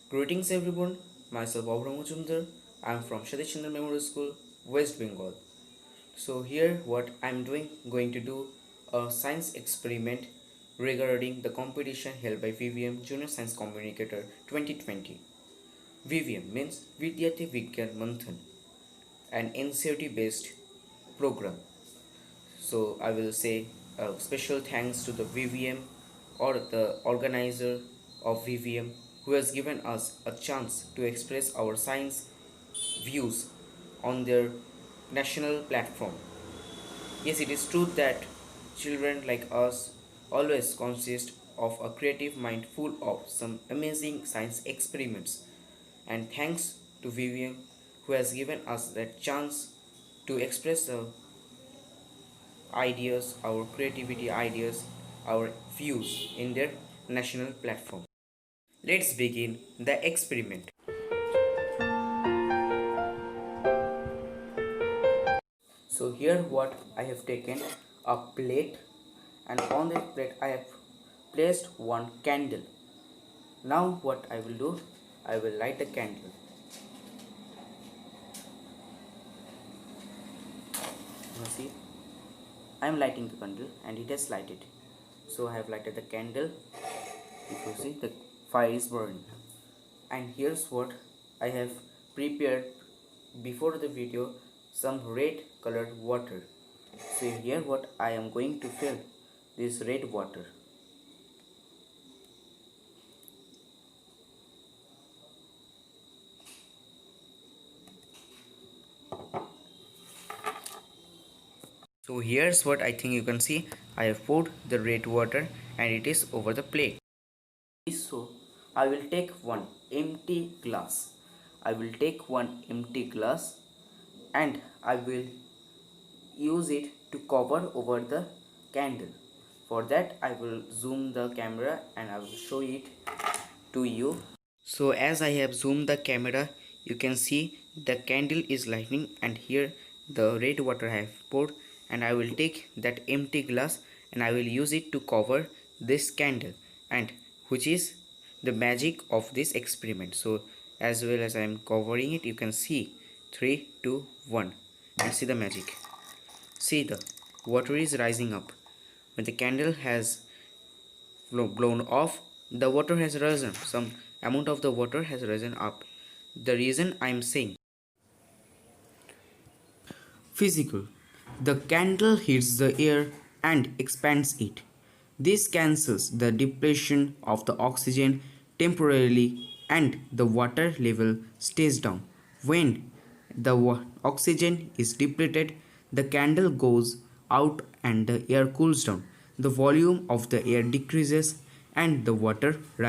Greetings everyone, myself Abhra Majumder. I am from Satish Memorial School, West Bengal. So here what I am going to do a science experiment regarding the competition held by VVM Junior Science Communicator 2020. VVM means Vidyarthi Vigyan Manthan, an NCERT based program. So I will say a special thanks to the VVM or the organizer of VVM who has given us a chance to express our science views on their national platform. Yes, it is true that children like us always consist of a creative mind full of some amazing science experiments. And thanks to VVM who has given us that chance to express the ideas, our creativity ideas, our views in their national platform. Let's begin the experiment. So here what I have taken a plate, and on that plate I have placed one candle. Now what I will do, I will light the candle. You see, I am lighting the candle and it has lighted. So I have lighted the candle. If you see, the fire is burning. And here's what I have prepared before the video, some red colored water. So here what I am going to fill this red water. So here's what I think you can see. I have poured the red water and it is over the plate. So I will take one empty glass. I will take one empty glass and I will use it to cover over the candle. For that I will zoom the camera and I will show it to you. So as I have zoomed the camera, you can see the candle is lighting and here the red water I have poured, and I will take that empty glass and I will use it to cover this candle, and which is the magic of this experiment. So as well as I am covering it, you can see 3, 2, 1 and see the magic. See, the water is rising up. When the candle has blown off, the water has risen, some amount of the water has risen up. The reason I am saying physical, the candle hits the air and expands it. This cancels the depletion of the oxygen temporarily and the water level stays down. When the oxygen is depleted, the candle goes out and the air cools down. The volume of the air decreases and the water rises.